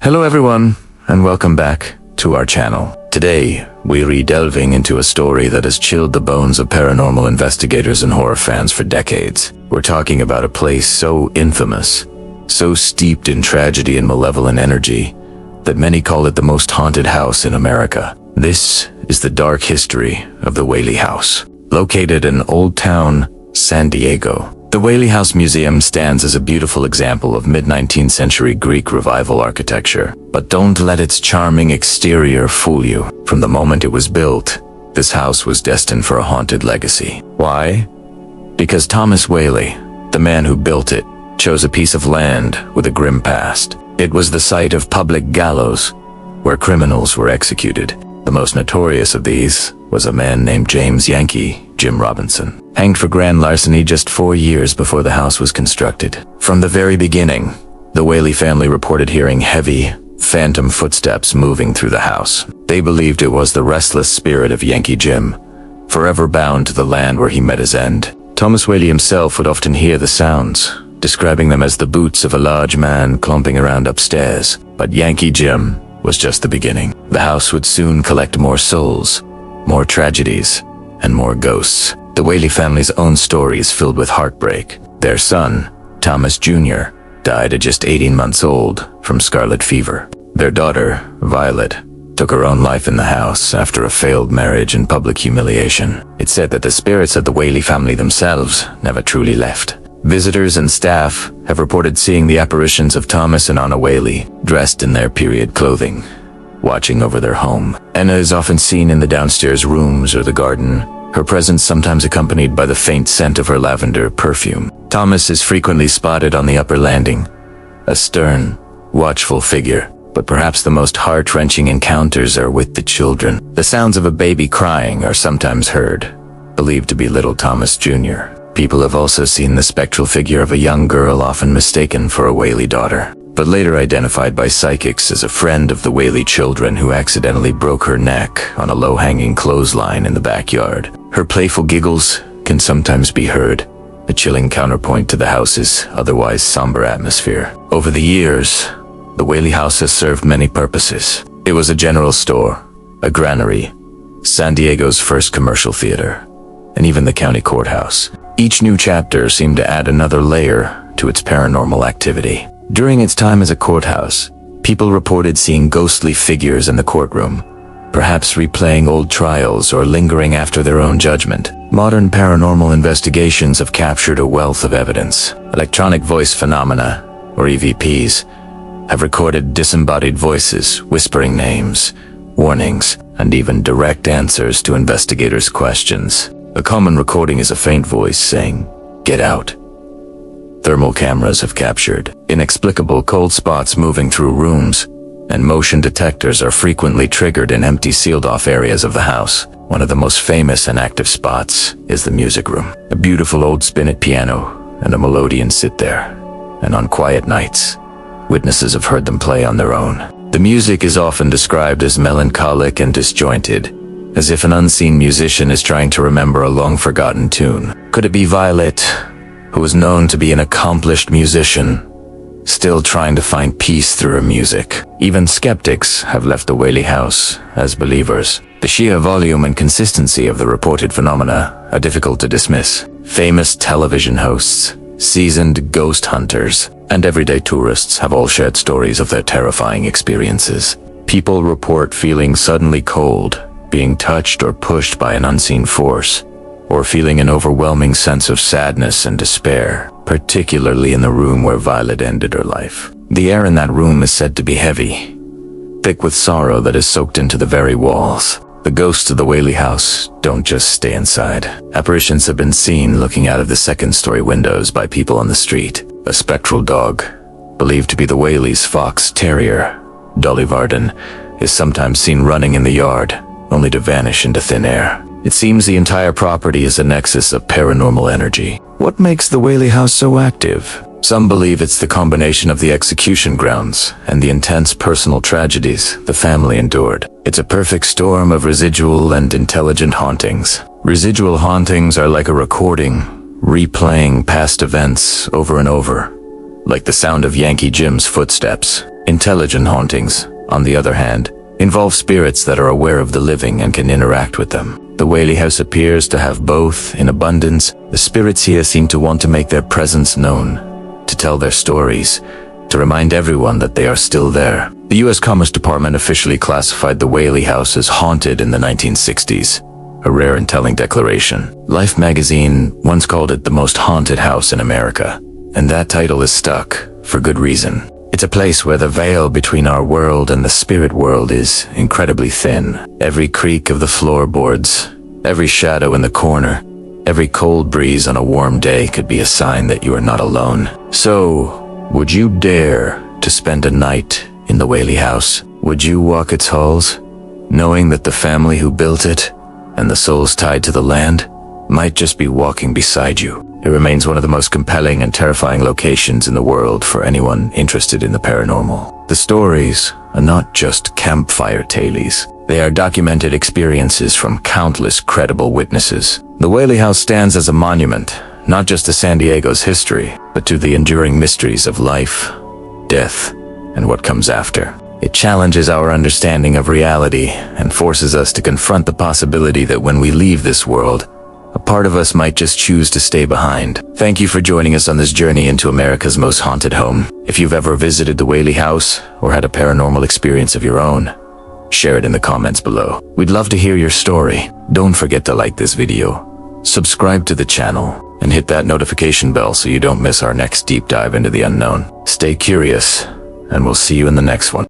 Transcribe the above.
Hello everyone, and welcome back to our channel. Today, we're delving into a story that has chilled the bones of paranormal investigators and horror fans for decades. We're talking about a place so infamous, so steeped in tragedy and malevolent energy, that many call it the most haunted house in America. This is the dark history of the Whaley House. Located in Old Town, San Diego, the Whaley House Museum stands as a beautiful example of mid-19th century Greek revival architecture. But don't let its charming exterior fool you. From the moment it was built, this house was destined for a haunted legacy. Why? Because Thomas Whaley, the man who built it, chose a piece of land with a grim past. It was the site of public gallows, where criminals were executed. The most notorious of these was a man named James Jim Robinson, hanged for grand larceny just 4 years before the house was constructed. From the very beginning, the Whaley family reported hearing heavy, phantom footsteps moving through the house. They believed it was the restless spirit of Yankee Jim, forever bound to the land where he met his end. Thomas Whaley himself would often hear the sounds, describing them as the boots of a large man clomping around upstairs. But Yankee Jim was just the beginning. The house would soon collect more souls, more tragedies, and more ghosts. The Whaley family's own story is filled with heartbreak. Their son, Thomas Jr., died at just 18 months old from scarlet fever. Their daughter, Violet, took her own life in the house after a failed marriage and public humiliation. It's said that the spirits of the Whaley family themselves never truly left. Visitors and staff have reported seeing the apparitions of Thomas and Anna Whaley, dressed in their period clothing, watching over their home. Anna is often seen in the downstairs rooms or the garden, her presence sometimes accompanied by the faint scent of her lavender perfume. Thomas is frequently spotted on the upper landing, a stern, watchful figure. But perhaps the most heart-wrenching encounters are with the children. The sounds of a baby crying are sometimes heard, believed to be little Thomas Jr. People have also seen the spectral figure of a young girl often mistaken for a Whaley daughter, but later identified by psychics as a friend of the Whaley children who accidentally broke her neck on a low-hanging clothesline in the backyard. Her playful giggles can sometimes be heard, a chilling counterpoint to the house's otherwise somber atmosphere. Over the years, the Whaley House has served many purposes. It was a general store, a granary, San Diego's first commercial theater, and even the county courthouse. Each new chapter seemed to add another layer to its paranormal activity. During its time as a courthouse, people reported seeing ghostly figures in the courtroom, perhaps replaying old trials or lingering after their own judgment. Modern paranormal investigations have captured a wealth of evidence. Electronic voice phenomena, or EVPs, have recorded disembodied voices, whispering names, warnings, and even direct answers to investigators' questions. A common recording is a faint voice saying, "Get out." Thermal cameras have captured inexplicable cold spots moving through rooms, and motion detectors are frequently triggered in empty sealed-off areas of the house. One of the most famous and active spots is the music room. A beautiful old spinet piano and a melodeon sit there, and on quiet nights, witnesses have heard them play on their own. The music is often described as melancholic and disjointed, as if an unseen musician is trying to remember a long-forgotten tune. Could it be Violet, who was known to be an accomplished musician, still trying to find peace through her music? Even skeptics have left the Whaley House as believers. The sheer volume and consistency of the reported phenomena are difficult to dismiss. Famous television hosts, seasoned ghost hunters, and everyday tourists have all shared stories of their terrifying experiences. People report feeling suddenly cold, being touched or pushed by an unseen force, or feeling an overwhelming sense of sadness and despair, particularly in the room where Violet ended her life. The air in that room is said to be heavy, thick with sorrow that is soaked into the very walls. The ghosts of the Whaley House don't just stay inside. Apparitions have been seen looking out of the second-story windows by people on the street. A spectral dog, believed to be the Whaley's fox terrier, Dolly Varden, is sometimes seen running in the yard, only to vanish into thin air. It seems the entire property is a nexus of paranormal energy. What makes the Whaley House so active? Some believe it's the combination of the execution grounds and the intense personal tragedies the family endured. It's a perfect storm of residual and intelligent hauntings. Residual hauntings are like a recording, replaying past events over and over, like the sound of Yankee Jim's footsteps. Intelligent hauntings, on the other hand, involve spirits that are aware of the living and can interact with them. The Whaley House appears to have both in abundance. The spirits here seem to want to make their presence known, to tell their stories, to remind everyone that they are still there. The U.S. Commerce Department officially classified the Whaley House as haunted in the 1960s, a rare and telling declaration. Life magazine once called it the most haunted house in America, and that title is stuck, for good reason. It's a place where the veil between our world and the spirit world is incredibly thin. Every creak of the floorboards, every shadow in the corner, every cold breeze on a warm day could be a sign that you are not alone. So, would you dare to spend a night in the Whaley House? Would you walk its halls, knowing that the family who built it and the souls tied to the land might just be walking beside you? It remains one of the most compelling and terrifying locations in the world for anyone interested in the paranormal. The stories are not just campfire tales. They are documented experiences from countless credible witnesses. The Whaley House stands as a monument, not just to San Diego's history, but to the enduring mysteries of life, death, and what comes after. It challenges our understanding of reality and forces us to confront the possibility that when we leave this world, a part of us might just choose to stay behind. Thank you for joining us on this journey into America's most haunted home. If you've ever visited the Whaley House or had a paranormal experience of your own, share it in the comments below. We'd love to hear your story. Don't forget to like this video, subscribe to the channel, and hit that notification bell so you don't miss our next deep dive into the unknown. Stay curious, and we'll see you in the next one.